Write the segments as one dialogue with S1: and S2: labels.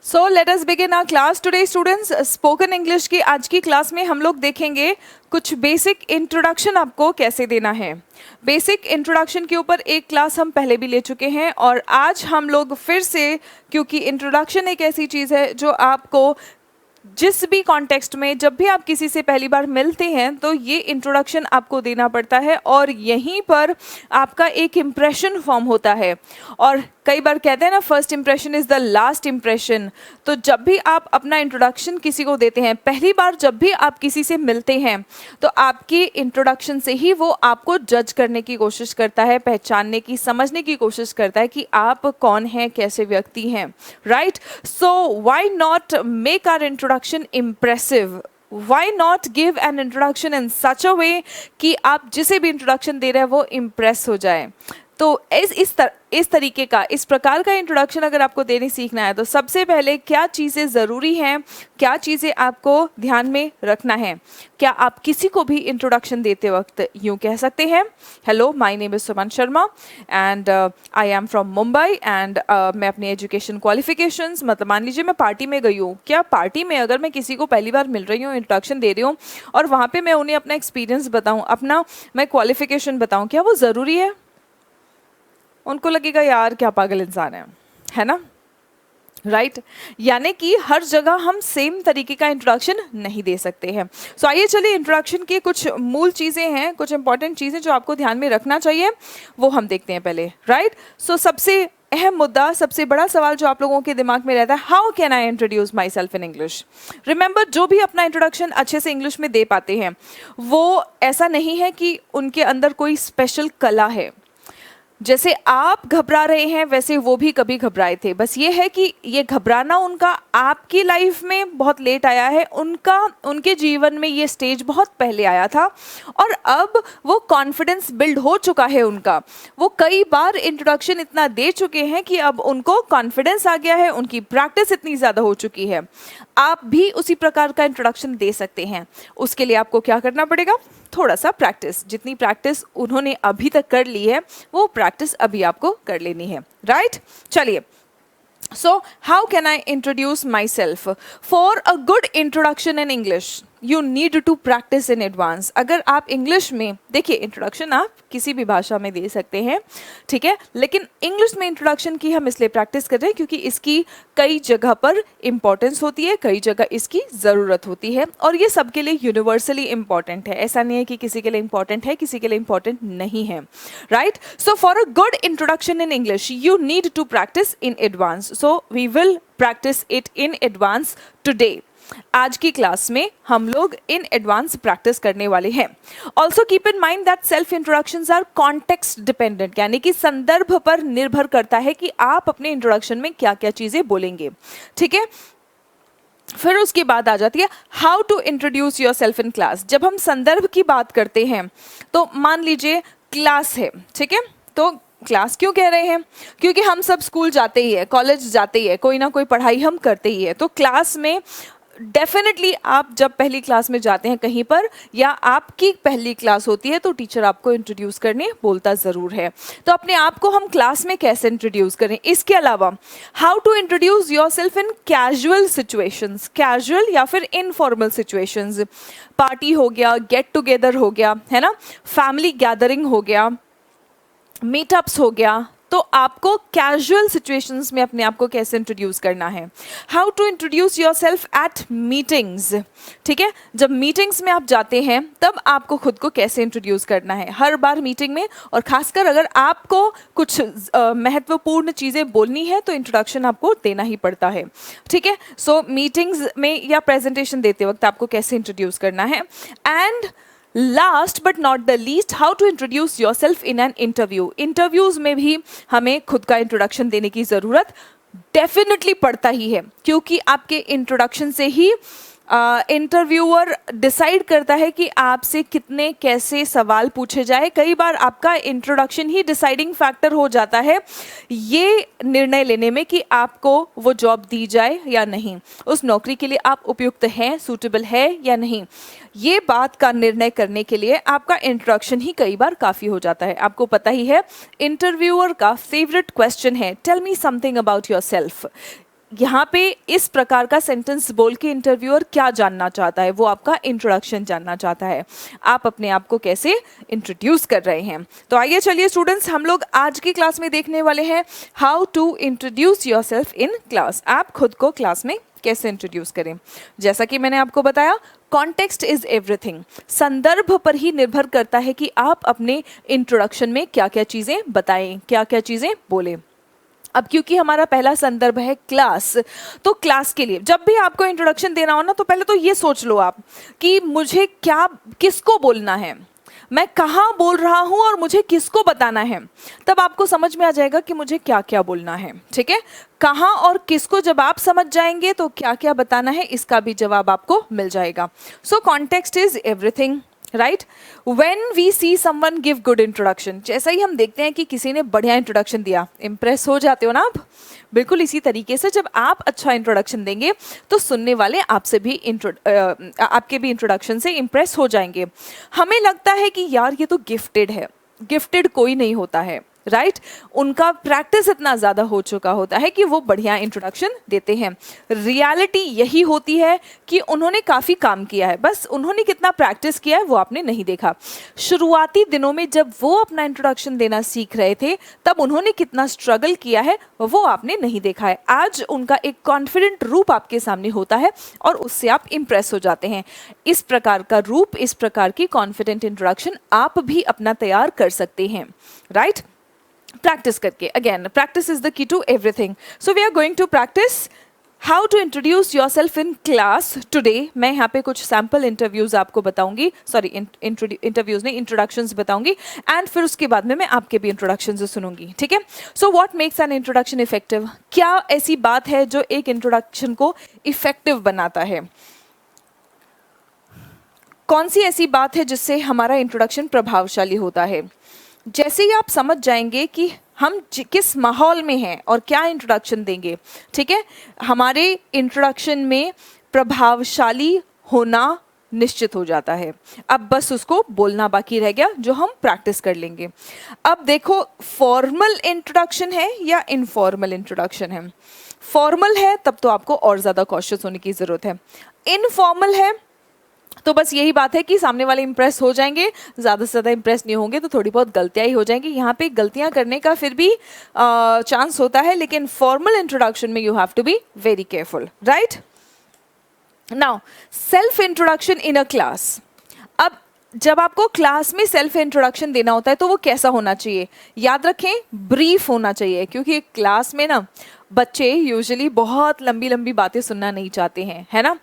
S1: So let us begin our class today students. Spoken English की आज की class में हम लोग देखेंगे कुछ बेसिक इंट्रोडक्शन आपको कैसे देना है। बेसिक इंट्रोडक्शन के ऊपर एक क्लास हम पहले भी ले चुके हैं और आज हम लोग फिर से, क्योंकि इंट्रोडक्शन एक ऐसी चीज़ है जो आपको जिस भी कॉन्टेक्स्ट में जब भी आप किसी से पहली बार मिलते हैं तो ये इंट्रोडक्शन आपको देना पड़ता है और यहीं पर आपका एक इम्प्रेशन फॉर्म होता है। और कई बार कहते हैं ना, first impression is the last impression. तो जब भी आप अपना इंट्रोडक्शन किसी को देते हैं, पहली बार जब भी आप किसी से मिलते हैं, तो आपकी इंट्रोडक्शन से ही वो आपको जज करने की कोशिश करता है, पहचानने की, समझने की कोशिश करता है कि आप कौन हैं, कैसे व्यक्ति हैं, right. So why not make our introduction impressive? Why not give an introduction in such a way कि आप जिसे भी इंट्रोडक्शन दे रहे हैं वो इम्प्रेस हो जाए। तो इस तरीके का, इस प्रकार का इंट्रोडक्शन अगर आपको देने सीखना है तो सबसे पहले क्या चीज़ें ज़रूरी हैं, क्या चीज़ें आपको ध्यान में रखना है। क्या आप किसी को भी इंट्रोडक्शन देते वक्त यूँ कह सकते हैं, hello my name is Suman Sharma and I am from Mumbai and मैं अपनी एजुकेशन क्वालिफिकेशंस, मतलब मान लीजिए मैं पार्टी में गई हूँ, क्या पार्टी में अगर मैं किसी को पहली बार मिल रही हूँ, इंट्रोडक्शन दे रही हूँ और वहाँ पर मैं उन्हें अपना एक्सपीरियंस बताऊँ, अपना मैं क्वालिफिकेशन बताऊँ, क्या वो ज़रूरी है? उनको लगेगा यार क्या पागल इंसान है ना, राइट यानी कि हर जगह हम सेम तरीके का इंट्रोडक्शन नहीं दे सकते हैं। सो आइए चलिए, इंट्रोडक्शन की कुछ मूल चीज़ें हैं, कुछ इंपॉर्टेंट चीज़ें जो आपको ध्यान में रखना चाहिए वो हम देखते हैं पहले, राइट। सो सबसे अहम मुद्दा, सबसे बड़ा सवाल जो आप लोगों के दिमाग में रहता है, how can I introduce my self in English. Remember, जो भी अपना इंट्रोडक्शन अच्छे से इंग्लिश में दे पाते हैं वो ऐसा नहीं है कि उनके अंदर कोई स्पेशल कला है। जैसे आप घबरा रहे हैं वैसे वो भी कभी घबराए थे, बस ये है कि ये घबराना उनका आपकी लाइफ में बहुत लेट आया है, उनके जीवन में ये स्टेज बहुत पहले आया था और अब वो कॉन्फिडेंस बिल्ड हो चुका है उनका। वो कई बार इंट्रोडक्शन इतना दे चुके हैं कि अब उनको कॉन्फिडेंस आ गया है, उनकी प्रैक्टिस इतनी ज़्यादा हो चुकी है। आप भी उसी प्रकार का इंट्रोडक्शन दे सकते हैं। उसके लिए आपको क्या करना पड़ेगा? थोड़ा सा प्रैक्टिस। जितनी प्रैक्टिस उन्होंने अभी तक कर ली है वो प्रैक्टिस अभी आपको कर लेनी है, राइट। चलिए, so how can I introduce myself? For a good introduction in English you need to practice in advance। अगर आप इंग्लिश में, देखिए इंट्रोडक्शन आप किसी भी भाषा में दे सकते हैं, ठीक है, लेकिन इंग्लिश में इंट्रोडक्शन की हम इसलिए प्रैक्टिस कर रहे हैं क्योंकि इसकी कई जगह पर इंपॉर्टेंस होती है, कई जगह इसकी ज़रूरत होती है और ये सबके लिए यूनिवर्सली इंपॉर्टेंट है। ऐसा नहीं है कि किसी के लिए इंपॉर्टेंट है, किसी के लिए इंपॉर्टेंट नहीं है, right. So for a good introduction in English you need to practice in advance. So we will practice it in advance today. आज की क्लास में हम लोग इन एडवांस प्रैक्टिस करने वाले हैं। Also keep in mind that self introductions are context dependent, यानी कि संदर्भ पर निर्भर करता है कि आप अपने इंट्रोडक्शन में क्या क्या चीज़ें बोलेंगे, ठीक है। फिर उसके बाद आ जाती है how to introduce your self in class. जब हम संदर्भ की बात करते हैं तो मान लीजिए क्लास है, ठीक है, तो क्लास क्यों कह रहे हैं? क्योंकि हम सब स्कूल जाते ही है, कॉलेज जाते ही है, कोई ना कोई पढ़ाई हम करते ही है। तो क्लास में डेफिनेटली आप जब पहली क्लास में जाते हैं कहीं पर या आपकी पहली क्लास होती है तो टीचर आपको इंट्रोड्यूस करने बोलता ज़रूर है। तो अपने आप को हम क्लास में कैसे इंट्रोड्यूस करें? इसके अलावा how to introduce yourself in casual situations, casual या फिर इनफॉर्मल सिचुएशंस। पार्टी हो गया, गेट टुगेदर हो गया, है ना, फैमिली गैदरिंग हो गया, मीटअप्स हो गया। तो आपको कैजुअल सिचुएशंस में अपने आप को कैसे इंट्रोड्यूस करना है। How to introduce yourself at meetings, ठीक है, जब मीटिंग्स में आप जाते हैं तब आपको खुद को कैसे इंट्रोड्यूस करना है हर बार मीटिंग में। और खासकर अगर आपको कुछ महत्वपूर्ण चीज़ें बोलनी है तो इंट्रोडक्शन आपको देना ही पड़ता है, ठीक है। सो मीटिंग्स में या प्रेजेंटेशन देते वक्त आपको कैसे इंट्रोड्यूस करना है। And last but not the least, how to introduce your self in an interview. Interviews में भी हमें खुद का इंट्रोडक्शन देने की ज़रूरत डेफिनेटली पड़ता ही है, क्योंकि आपके इंट्रोडक्शन से ही इंटरव्यूअर डिसाइड करता है कि आपसे कितने कैसे सवाल पूछे जाए। कई बार आपका इंट्रोडक्शन ही डिसाइडिंग फैक्टर हो जाता है ये निर्णय लेने में कि आपको वो जॉब दी जाए या नहीं, उस नौकरी के लिए आप उपयुक्त हैं, सूटेबल है या नहीं। ये बात का निर्णय करने के लिए आपका इंट्रोडक्शन ही कई बार काफ़ी हो जाता है। आपको पता ही है इंटरव्यूअर का फेवरेट क्वेश्चन है tell me something about your self. यहाँ पे इस प्रकार का सेंटेंस बोल के इंटरव्यूअर क्या जानना चाहता है, वो आपका इंट्रोडक्शन जानना चाहता है, आप अपने आप को कैसे इंट्रोड्यूस कर रहे हैं। तो आइए चलिए स्टूडेंट्स, हम लोग आज की क्लास में देखने वाले हैं how to introduce yourself in class. आप खुद को क्लास में कैसे इंट्रोड्यूस करें। जैसा कि मैंने आपको बताया, कॉन्टेक्स्ट इज एवरीथिंग, संदर्भ पर ही निर्भर करता है कि आप अपने इंट्रोडक्शन में क्या क्या चीज़ें बताएं, क्या क्या चीज़ें बोलें। अब क्योंकि हमारा पहला संदर्भ है क्लास, तो क्लास के लिए जब भी आपको इंट्रोडक्शन देना हो ना, तो पहले तो ये सोच लो आप कि मुझे क्या, किसको बोलना है, मैं कहाँ बोल रहा हूँ और मुझे किसको बताना है। तब आपको समझ में आ जाएगा कि मुझे क्या क्या बोलना है। ठीक है, कहाँ और किसको जब आप समझ जाएंगे तो क्या क्या बताना है इसका भी जवाब आपको मिल जाएगा। So context is everything, right. When we see someone give good introduction, जैसा ही हम देखते हैं कि किसी ने बढ़िया इंट्रोडक्शन दिया, इम्प्रेस हो जाते हो ना आप। बिल्कुल इसी तरीके से जब आप अच्छा इंट्रोडक्शन देंगे तो सुनने वाले आपसे भी आपके भी इंट्रोडक्शन से इम्प्रेस हो जाएंगे। हमें लगता है कि यार ये तो गिफ्टेड है, गिफ्टेड कोई नहीं होता है, राइट। उनका प्रैक्टिस इतना ज़्यादा हो चुका होता है कि वो बढ़िया इंट्रोडक्शन देते हैं। रियलिटी यही होती है कि उन्होंने काफ़ी काम किया है, बस उन्होंने कितना प्रैक्टिस किया है वो आपने नहीं देखा। शुरुआती दिनों में जब वो अपना इंट्रोडक्शन देना सीख रहे थे तब उन्होंने कितना स्ट्रगल किया है वो आपने नहीं देखा है। आज उनका एक कॉन्फिडेंट रूप आपके सामने होता है और उससे आप इम्प्रेस हो जाते हैं। इस प्रकार का रूप, इस प्रकार की कॉन्फिडेंट इंट्रोडक्शन आप भी अपना तैयार कर सकते हैं, राइट। प्रैक्टिस करके, again practice is the key to everything. So we are going to practice how to introduce your self in class today. मैं यहाँ पे कुछ सैम्पल इंटरव्यूज आपको बताऊंगी, सॉरी इंटरव्यूज नहीं, इंट्रोडक्शंस बताऊंगी, एंड फिर उसके बाद में मैं आपके भी इंट्रोडक्शन सुनूंगी। ठीक है, so what makes an introduction effective, क्या ऐसी बात है जो एक इंट्रोडक्शन को इफेक्टिव बनाता है, कौन सी ऐसी बात है जिससे हमारा इंट्रोडक्शन प्रभावशाली होता है। जैसे ही आप समझ जाएंगे कि हम किस माहौल में हैं और क्या इंट्रोडक्शन देंगे, ठीक है, हमारे इंट्रोडक्शन में प्रभावशाली होना निश्चित हो जाता है। अब बस उसको बोलना बाकी रह गया जो हम प्रैक्टिस कर लेंगे। अब देखो, फॉर्मल इंट्रोडक्शन है या इनफॉर्मल इंट्रोडक्शन है। फॉर्मल है तब तो आपको और ज़्यादा कॉशियस होने की ज़रूरत है। इनफॉर्मल है तो बस यही बात है कि सामने वाले इंप्रेस हो जाएंगे, ज़्यादा से ज़्यादा इंप्रेस नहीं होंगे तो थोड़ी बहुत गलतियाँ ही हो जाएंगी। यहाँ पे गलतियाँ करने का फिर भी चांस होता है, लेकिन फॉर्मल इंट्रोडक्शन में you have to be very careful, right. Now self introduction in a class. अब जब आपको क्लास में सेल्फ इंट्रोडक्शन देना होता है तो वो कैसा होना चाहिए, याद रखें ब्रीफ होना चाहिए, क्योंकि क्लास में ना बच्चे यूजुअली बहुत लंबी लंबी बातें सुनना नहीं चाहते हैं, है ना।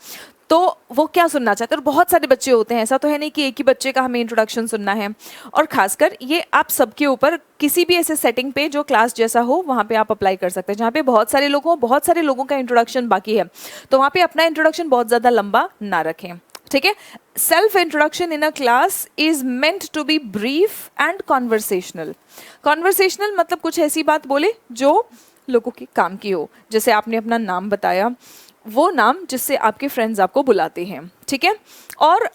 S1: तो वो क्या सुनना चाहते हैं, और बहुत सारे बच्चे होते हैं, ऐसा तो है नहीं कि एक ही बच्चे का हमें इंट्रोडक्शन सुनना है। और खासकर ये आप सबके ऊपर किसी भी ऐसे सेटिंग पे जो क्लास जैसा हो वहाँ पे आप अप्लाई कर सकते हैं, जहाँ पे बहुत सारे लोग हों, बहुत सारे लोगों का इंट्रोडक्शन बाकी है, तो वहाँ पे अपना इंट्रोडक्शन बहुत ज़्यादा लंबा ना रखें। ठीक है, self introduction in a class is meant to be brief and conversational. Conversational मतलब कुछ ऐसी बात बोले जो लोगों के काम की हो। जैसे आपने अपना नाम बताया, वो नाम जिससे आपके फ्रेंड्स आपको बुलाते हैं, ठीक है। और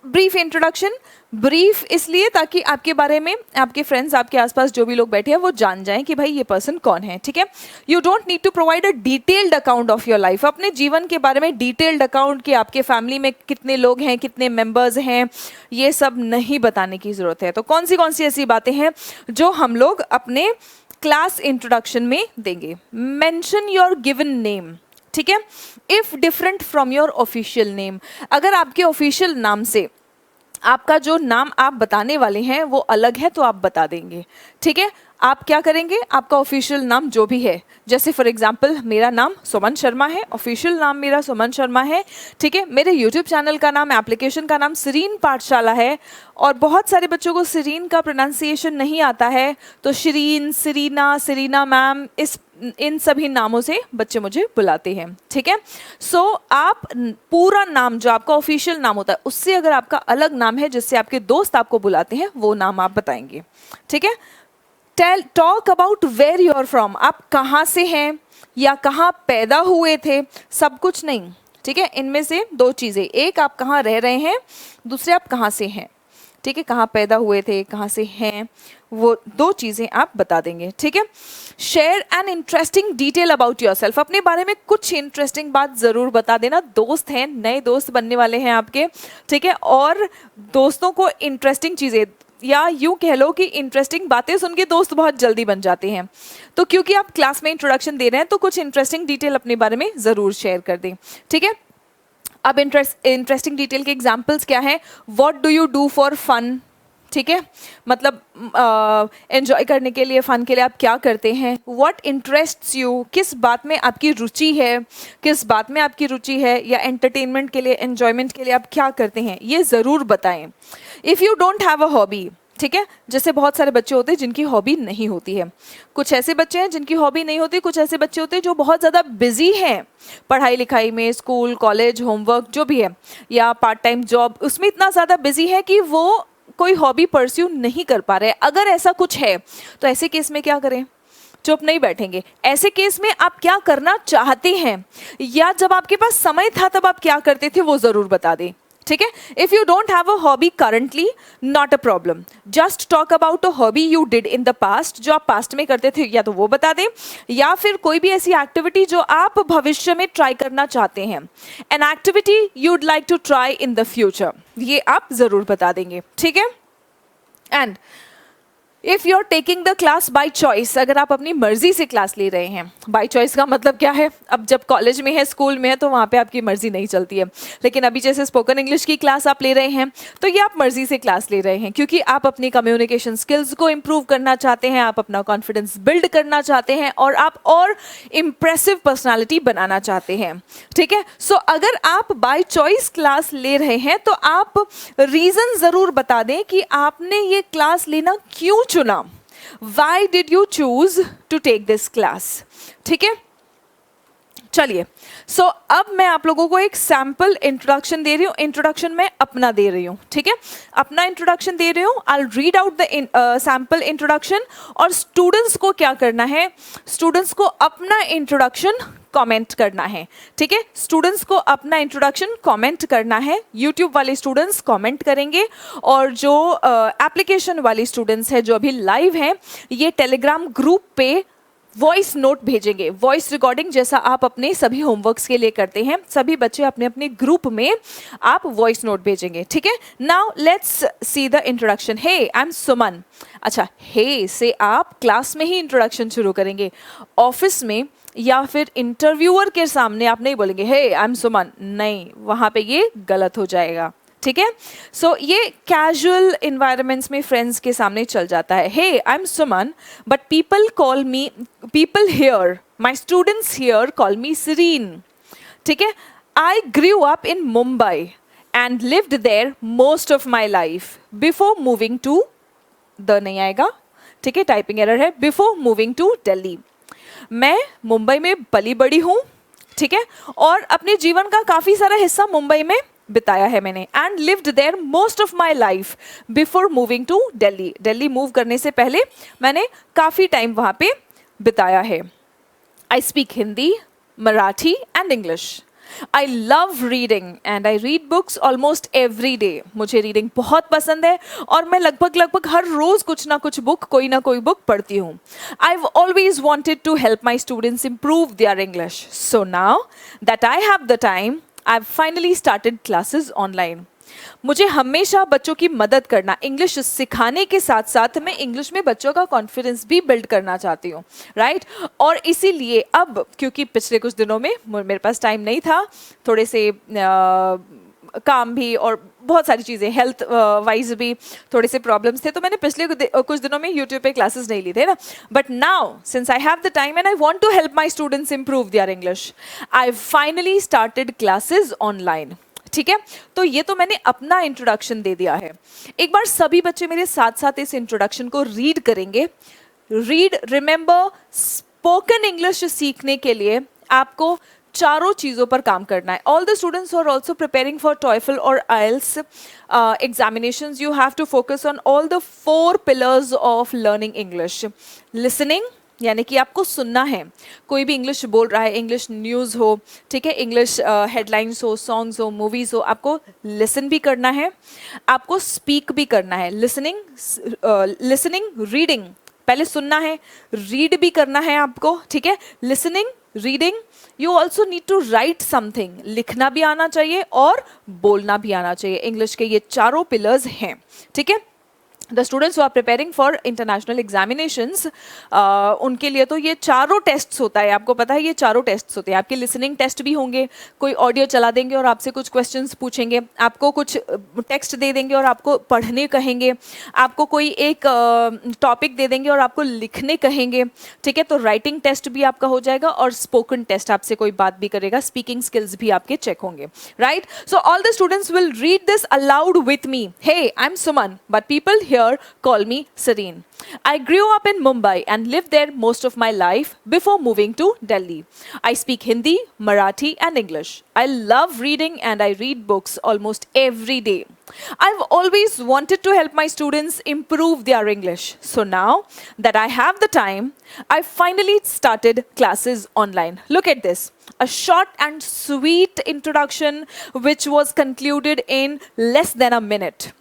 S1: ब्रीफ इंट्रोडक्शन, ब्रीफ इसलिए ताकि आपके बारे में आपके फ्रेंड्स, आपके आसपास जो भी लोग बैठे हैं वो जान जाएं कि भाई ये पर्सन कौन है, ठीक है। You don't need to provide a detailed account of your life. अपने जीवन के बारे में डिटेल्ड अकाउंट कि आपके फैमिली में कितने लोग हैं, कितने मेंबर्स हैं, ये सब नहीं बताने की ज़रूरत है। तो कौन सी ऐसी बातें हैं जो हम लोग अपने क्लास इंट्रोडक्शन में देंगे। मेंशन योर गिवन नेम, ठीक है, if different from your official name. अगर आपके ऑफिशियल नाम से आपका जो नाम आप बताने वाले हैं वो अलग है तो आप बता देंगे, ठीक है। आप क्या करेंगे, आपका ऑफिशियल नाम जो भी है, जैसे फॉर एग्जांपल मेरा नाम सुमन शर्मा है, ऑफिशियल नाम मेरा सुमन शर्मा है, ठीक है। मेरे यूट्यूब चैनल का नाम, एप्लीकेशन का नाम सिरीन पाठशाला है, और बहुत सारे बच्चों को सिरीन का प्रोनाउंसिएशन नहीं आता है, तो शिरीन, सिरीना, सिरीना मैम, इन सभी नामों से बच्चे मुझे बुलाते हैं, ठीक है। सो आप पूरा नाम जो आपका ऑफिशियल नाम होता है उससे अगर आपका अलग नाम है जिससे आपके दोस्त आपको बुलाते हैं वो नाम आप बताएंगे, ठीक है। Talk about where you are from, आप कहाँ से हैं या कहाँ पैदा हुए थे, सब कुछ नहीं, ठीक है। इनमें से दो चीज़ें, एक आप कहाँ रह रहे हैं, दूसरे आप कहाँ से हैं, ठीक है, कहाँ पैदा हुए थे, कहाँ से हैं, वो 2 चीज़ें आप बता देंगे, ठीक है। Share an interesting detail about yourself, अपने बारे में कुछ इंटरेस्टिंग बात ज़रूर बता देना। दोस्त हैं, नए दोस्त बनने वाले हैं आपके, ठीक है, और दोस्तों को इंटरेस्टिंग चीज़ें या यूँ कह लो कि इंटरेस्टिंग बातें सुन के दोस्त बहुत जल्दी बन जाते हैं। तो क्योंकि आप क्लास में इंट्रोडक्शन दे रहे हैं तो कुछ इंटरेस्टिंग डिटेल अपने बारे में ज़रूर शेयर कर दें, ठीक है। अब इंटरेस्टिंग डिटेल के एग्जाम्पल्स क्या हैं? What do you do for fun, ठीक है, मतलब एंजॉय करने के लिए, फन के लिए आप क्या करते हैं। व्हाट इंटरेस्ट्स यू, किस बात में आपकी रुचि है, किस बात में आपकी रुचि है, या एंटरटेनमेंट के लिए, एंजॉयमेंट के लिए आप क्या करते हैं, ये ज़रूर बताएं। If you don't have a hobby, ठीक है, जैसे बहुत सारे बच्चे होते हैं जिनकी हॉबी नहीं होती है, कुछ ऐसे बच्चे हैं जिनकी हॉबी नहीं होती, कुछ ऐसे बच्चे होते हैं जो बहुत ज़्यादा बिजी हैं पढ़ाई लिखाई में, स्कूल कॉलेज होमवर्क जो भी है, या पार्ट टाइम जॉब, उसमें इतना ज़्यादा बिजी है कि वो कोई हॉबी परस्यू नहीं कर पा रहे। अगर ऐसा कुछ है तो ऐसे केस में क्या करें? चुप नहीं बैठेंगे। ऐसे केस में आप क्या करना चाहते हैं, या जब आपके पास समय था तब आप क्या करते थे, वो ज़रूर बता दें, ठीक है। If you don't have a hobby currently, not a problem, just talk about a hobby you did in the past, जो आप पास्ट में करते थे, या तो वो बता दें, या फिर कोई भी ऐसी एक्टिविटी जो आप भविष्य में ट्राई करना चाहते हैं, an activity you'd like to try in the future, ये आप जरूर बता देंगे, ठीक है। And if you are taking the class by choice, अगर आप अपनी मर्जी से क्लास ले रहे हैं, बाय चॉइस का मतलब क्या है? अब जब कॉलेज में है, स्कूल में है, तो वहाँ पे आपकी मर्जी नहीं चलती है, लेकिन अभी जैसे स्पोकन इंग्लिश की क्लास आप ले रहे हैं तो ये आप मर्जी से क्लास ले रहे हैं, क्योंकि आप अपनी कम्युनिकेशन स्किल्स को इम्प्रूव करना चाहते हैं, आप अपना कॉन्फिडेंस बिल्ड करना चाहते हैं, और आप और इम्प्रेसिव पर्सनैलिटी बनाना चाहते हैं, ठीक है। सो अगर आप बाय चॉइस क्लास ले रहे हैं तो आप रीज़न ज़रूर बता दें कि आपने ये क्लास लेना क्यों चुना। Why did you choose to take this class? ठीक है, चलिए। सो अब मैं आप लोगों को एक सैम्पल इंट्रोडक्शन दे रही हूँ, इंट्रोडक्शन मैं अपना दे रही हूँ, ठीक है, अपना इंट्रोडक्शन दे रही हूँ। I read out the sample introduction, और स्टूडेंट्स को क्या करना है? स्टूडेंट्स को अपना इंट्रोडक्शन कमेंट करना है, ठीक है। स्टूडेंट्स को अपना इंट्रोडक्शन कमेंट करना है। यूट्यूब वाले स्टूडेंट्स कमेंट करेंगे, और जो एप्लीकेशन वाले स्टूडेंट्स हैं जो अभी लाइव हैं, ये टेलीग्राम ग्रुप पे वॉइस नोट भेजेंगे, वॉइस रिकॉर्डिंग, जैसा आप अपने सभी होमवर्क्स के लिए करते हैं। सभी बच्चे अपने अपने ग्रुप में आप वॉइस नोट भेजेंगे, ठीक है। Now let's see the introduction. Hey, I am Suman. अच्छा, हे से आप क्लास में ही इंट्रोडक्शन शुरू करेंगे, ऑफिस में या फिर इंटरव्यूअर के सामने आप नहीं बोलेंगे हे आई एम सुमन, नहीं, वहाँ पे ये गलत हो जाएगा, ठीक है। सो ये कैजुअल इन्वायरमेंट्स में फ्रेंड्स के सामने चल जाता है। Hey, I am Suman, but people call me, people here, my students here call me Serene, ठीक है। I grew up in Mumbai and lived there most of my life before moving to, the नहीं आएगा, ठीक है, टाइपिंग एरर है, before moving to Delhi. मैं मुंबई में पली बड़ी हूँ, ठीक है, और अपने जीवन का काफ़ी सारा हिस्सा मुंबई में बिताया है मैंने। And lived there most of my life before moving to Delhi, Delhi move करने से पहले मैंने काफ़ी टाइम वहाँ पे बिताया है। I speak Hindi, Marathi and English. I love reading and I read books almost every day. मुझे रीडिंग बहुत पसंद है और मैं लगभग हर रोज़ कुछ ना कुछ बुक, कोई ना कोई बुक पढ़ती हूँ। I have always wanted to help my students improve their English, so now that I have the time I have finally started classes online. मुझे हमेशा बच्चों की मदद करना, इंग्लिश सिखाने के साथ साथ मैं इंग्लिश में बच्चों का कॉन्फिडेंस भी बिल्ड करना चाहती हूँ, राइट। और इसीलिए अब, क्योंकि पिछले कुछ दिनों में मेरे पास टाइम नहीं था, थोड़े से काम भी और बहुत सारी चीज़ें, हेल्थ वाइज भी थोड़े से प्रॉब्लम्स थे, तो मैंने पिछले कुछ दिनों में यूट्यूब पे क्लासेस नहीं ली थे ना। But now since I have the time and I want to help my students improve their English, I finally started classes online, ठीक है। तो ये तो मैंने अपना इंट्रोडक्शन दे दिया है। एक बार सभी बच्चे मेरे साथ साथ इस इंट्रोडक्शन को रीड करेंगे। रीड, रिमेंबर, स्पोकन इंग्लिश सीखने के लिए आपको चारों चीज़ों पर काम करना है। All the students are also preparing for TOEFL और IELTS examinations, you have to focus on all the 4 pillars of learning English: listening, यानी कि आपको सुनना है, कोई भी इंग्लिश बोल रहा है, इंग्लिश न्यूज़ हो, ठीक है, इंग्लिश हेडलाइंस हो, सॉन्ग्स हो, मूवीज़ हो, आपको लिसन भी करना है, आपको स्पीक भी करना है। लिसनिंग रीडिंग, पहले सुनना है, रीड भी करना है आपको, ठीक है, listening reading. You also need to write something, लिखना भी आना चाहिए और बोलना भी आना चाहिए। इंग्लिश के ये चारों पिलर्स हैं, ठीक है। The students who are preparing for international examinations, उनके लिए तो ये चारों टेस्ट्स होता है, आपको पता है ये चारों टेस्ट्स होते हैं। आपके लिसनिंग टेस्ट भी होंगे, कोई ऑडियो चला देंगे और आपसे कुछ क्वेश्चंस पूछेंगे, आपको कुछ टेक्स्ट दे देंगे और आपको पढ़ने कहेंगे, आपको कोई एक टॉपिक दे देंगे और आपको लिखने कहेंगे, ठीक है। तो राइटिंग टेस्ट भी आपका हो जाएगा और स्पोकन टेस्ट, आपसे कोई बात भी करेगा, स्पीकिंग स्किल्स भी आपके चेक होंगे, right. So all the students will read this aloud with me. Hey, I am Suman, but people here call me Serene. I grew up in Mumbai and lived there most of my life before moving to Delhi. I speak Hindi, Marathi and English. I love reading and I read books almost every day. I've always wanted to help my students improve their English. So now that I have the time, I finally started classes online. Look at this. A short and sweet introduction which was concluded in less than a minute.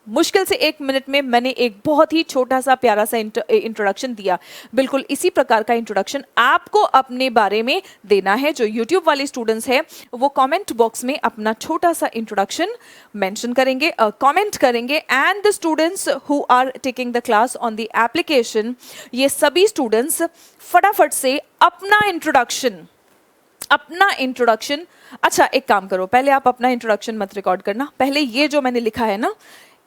S1: मुश्किल से 1 minute में मैंने एक बहुत ही छोटा सा प्यारा सा इंट्रोडक्शन दिया। बिल्कुल इसी प्रकार का इंट्रोडक्शन आपको अपने बारे में देना है। जो यूट्यूब वाले स्टूडेंट्स हैं वो कमेंट बॉक्स में अपना छोटा सा इंट्रोडक्शन मेंशन करेंगे, कमेंट करेंगे। And the students who are taking the class on the application, ये सभी स्टूडेंट्स फटाफट से अपना इंट्रोडक्शन, अच्छा एक काम करो, पहले आप अपना इंट्रोडक्शन मत रिकॉर्ड करना, पहले ये जो मैंने लिखा है ना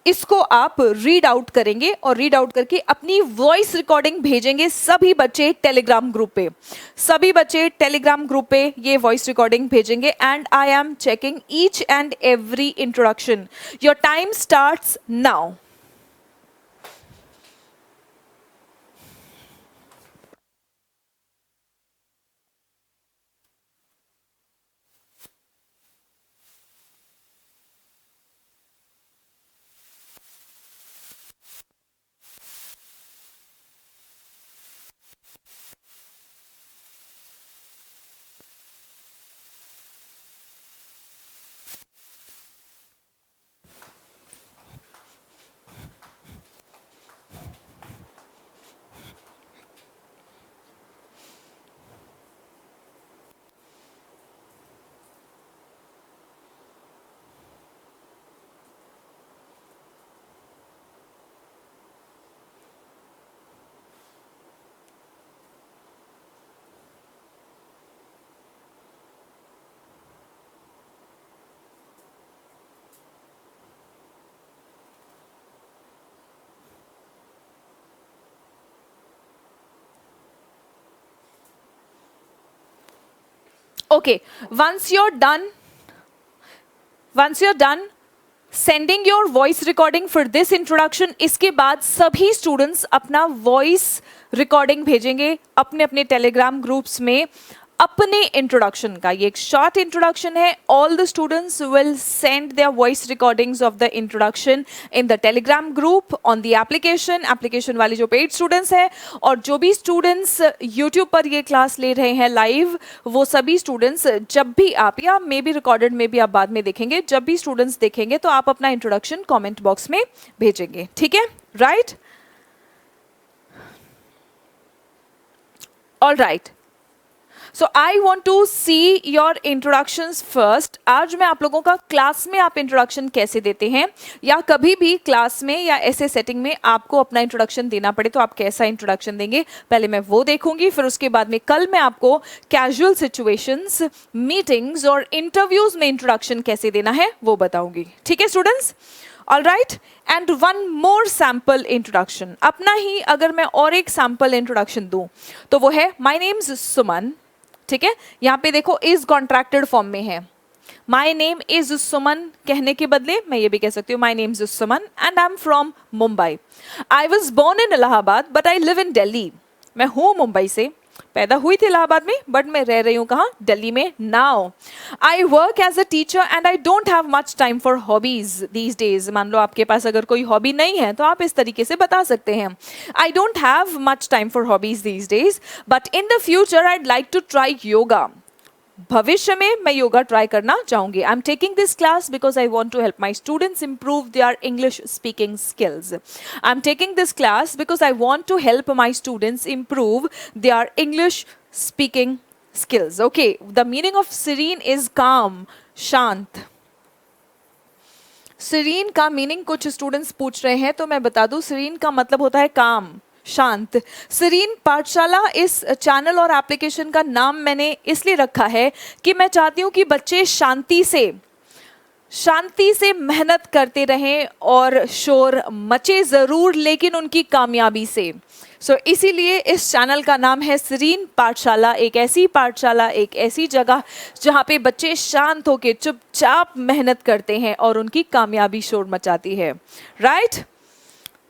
S1: इसको आप रीड आउट करेंगे और रीड आउट करके अपनी वॉइस रिकॉर्डिंग भेजेंगे सभी बच्चे टेलीग्राम ग्रुप पे। सभी बच्चे टेलीग्राम ग्रुप पे ये वॉइस रिकॉर्डिंग भेजेंगे। And I am checking each and every introduction. Your time starts now. Okay, once you're done sending your voice recording for this introduction, इसके बाद सभी स्टूडेंट्स अपना वॉइस रिकॉर्डिंग भेजेंगे अपने अपने टेलीग्राम ग्रुप्स में अपने इंट्रोडक्शन का। ये एक शॉर्ट इंट्रोडक्शन है। All the students will send their voice recordings of the introduction in the Telegram group on the application वाले जो पेड स्टूडेंट्स हैं, और जो भी स्टूडेंट्स यूट्यूब पर ये क्लास ले रहे हैं लाइव, वो सभी स्टूडेंट्स जब भी आप, या मे बी रिकॉर्डेड में भी आप बाद में देखेंगे, जब भी स्टूडेंट्स देखेंगे तो आप अपना इंट्रोडक्शन कॉमेंट बॉक्स में भेजेंगे, ठीक है, right? All right, so I want to see your introductions first. आज मैं आप लोगों का क्लास में आप इंट्रोडक्शन कैसे देते हैं, या कभी भी क्लास में या ऐसे सेटिंग में आपको अपना इंट्रोडक्शन देना पड़े तो आप कैसा इंट्रोडक्शन देंगे, पहले मैं वो देखूंगी। फिर उसके बाद में कल मैं आपको कैजुअल सिचुएशंस, मीटिंग्स और इंटरव्यूज में इंट्रोडक्शन कैसे देना है वो बताऊंगी, ठीक है students? All right, and one more sample introduction, अपना ही अगर मैं और एक सैम्पल इंट्रोडक्शन दूं तो वो है माई नेम्स सुमन, ठीक है? यहाँ पे देखो इज कॉन्ट्रैक्टेड फॉर्म में है। माई नेम इज सुमन कहने के बदले मैं ये भी कह सकती हूँ my name is Suman and I am from Mumbai. I was born in Allahabad but I live in Delhi. मैं हूँ मुंबई से पैदा हुई थी इलाहाबाद में, बट मैं रह रही हूँ कहाँ, दिल्ली में now. I work as a teacher and I don't have much time for hobbies these days. मान लो आपके पास अगर कोई हॉबी नहीं है तो आप इस तरीके से बता सकते हैं, I don't have much time for hobbies these days, but in the future I'd like to try yoga. भविष्य में मैं योगा ट्राई करना चाहूंगी. I am taking this class because I want to help my students improve their English speaking skills. I am taking this class because I want to help my students improve their English speaking skills. Okay, the meaning of serene is calm, शांत. serene का meaning कुछ students पूछ रहे हैं तो मैं बता दूं, serene का मतलब होता है काम, शांत. serene पाठशाला इस चैनल और एप्लीकेशन का नाम मैंने इसलिए रखा है कि मैं चाहती हूं कि बच्चे शांति से मेहनत करते रहें और शोर मचे ज़रूर लेकिन उनकी कामयाबी से. सो इसीलिए इस चैनल का नाम है सीरीन पाठशाला. एक ऐसी पाठशाला, एक ऐसी जगह जहाँ पे बच्चे शांत होकर चुपचाप मेहनत करते हैं और उनकी कामयाबी शोर मचाती है. राइट?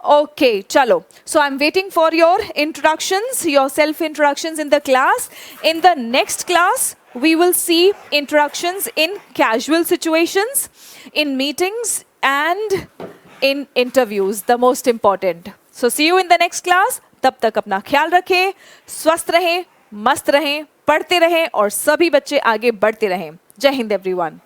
S1: ओके, चलो. So I am waiting for your introductions, your self introductions in the class. In the next class we will see introductions in casual situations, in meetings and in interviews, the most important. So see you in the next class. तब तक अपना ख्याल रखें, स्वस्थ रहें, मस्त रहें, पढ़ते रहें और सभी बच्चे आगे बढ़ते रहें. जय हिंद एवरीवन.